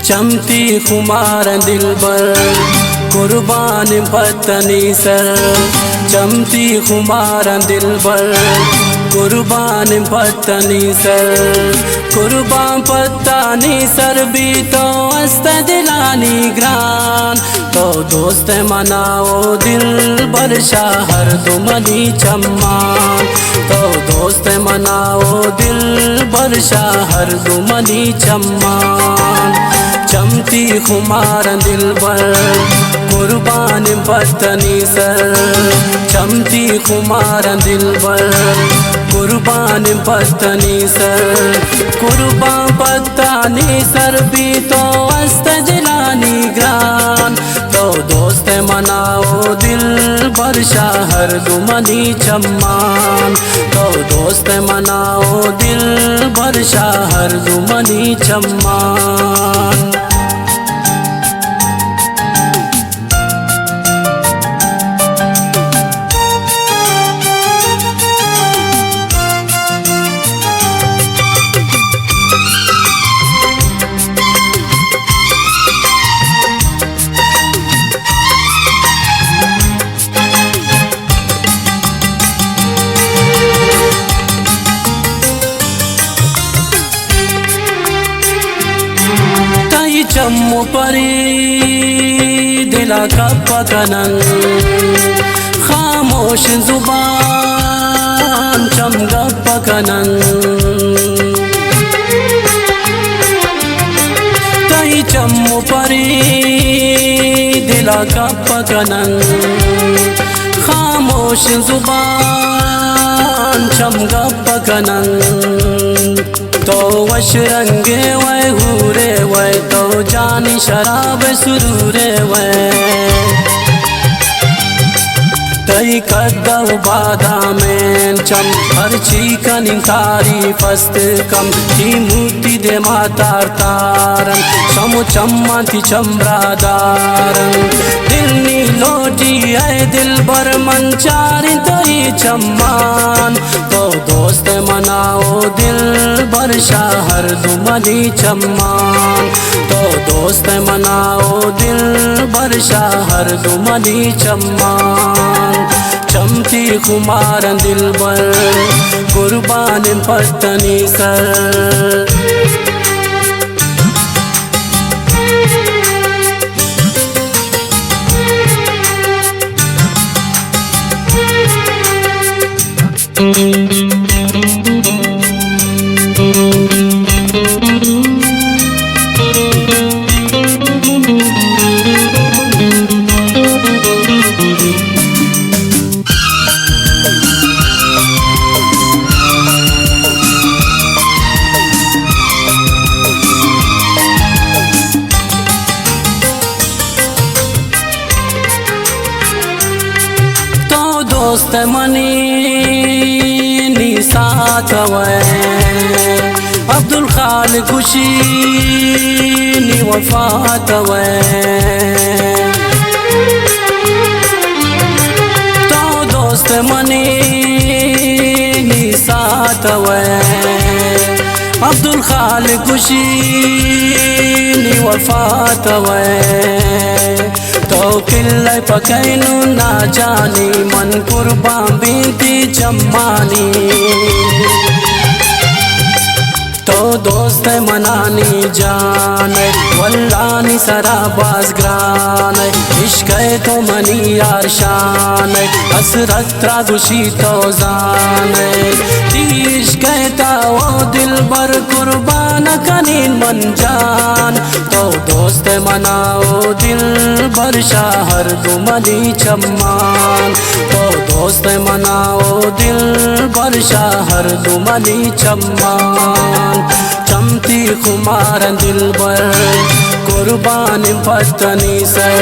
चमती खुमार दिलबर कुर्बान पत्नी सर। चमती खुमार दिलबर कुर्बान पत्नी सर। कुर्बान पत्नी सर भी तो अस्त दिलानी ग्रान। तो दोस्त मनाओ दिल बर शाहर दुमनी चम्मान। तो दोस्त मनाओ दिल बर शाहर दुमनी चम्मान। चमती खुमार दिलबर कुर्बान पत्नी सर। चमती खुमार दिलबर कुर्बान पत्नी सर। कुर्बान पत्नी सर भी तो अस्त दिलानी ग्रान। तो दोस्त मनाओ दिल बर शाहर दुमनी चम्मान। तो दोस्त मनाओ दिल बर शाहर दुमनी चम्मान। चम्मू परी दिला का पकनन। खामोश जुबान चमगा पकनन। तई चम्मू परी दिला का पकनन। खामोश जुबान चमगा पकनन। तो वश रंगे वै हुरे वै तो जानी शराब सुरूरे वै। तई कद्दव बादामें चम हर चीकन कारी फस्त कम की मूर्ति दे मातार तारन। समु चम्मति चम्रादारन दिल नी लोटी है दिल बर मंचारी तई चम्मान। तो दोस्त मनाओ दिल बर शाहर दुमनी चम्मान। तो दोस्त मनाओ दिल बर शाहर दुमनी चम्मान। चमती खुमार दिलबर कुर्बान पत्नी सर। दोस्त मनी नी साथ वै अब्दुल खाल खुशी नी वफात वै। तो दोस्त मनी नी साथ वै अब्दुल खाल खुशी नी वफात वै। तो किल्ले पकैनु ना जानी मन कुर्बान बिनती चम्मानी। तो दोस्त मनानी जान वल्लानी सराबाज ग्रान। इश्क तो मनी यार शान हसरत त्रागुशी तो जान। इश्क वो दिल बर कुर्बान कनीन मन जान। तो दोस्त मनाओ दिल बर शाहर दुमनी चम्मान। तो दोस्त मनाओ दिल बर शाहर दुमनी चम्मान। चमती खुमार दिलबर कुर्बान पत्नी सर।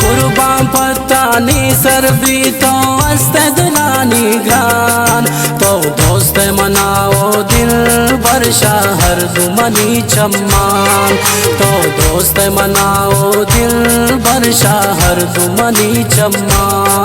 कुर्बान पत्नी सर भी तो अस्त दिलानी ग्रान। तो दोस्त मनाओ दिल बर शाहर दुमनी चम्मान। तो दोस्त मनाओ दिल बर शाहर दुमनी चम्मान।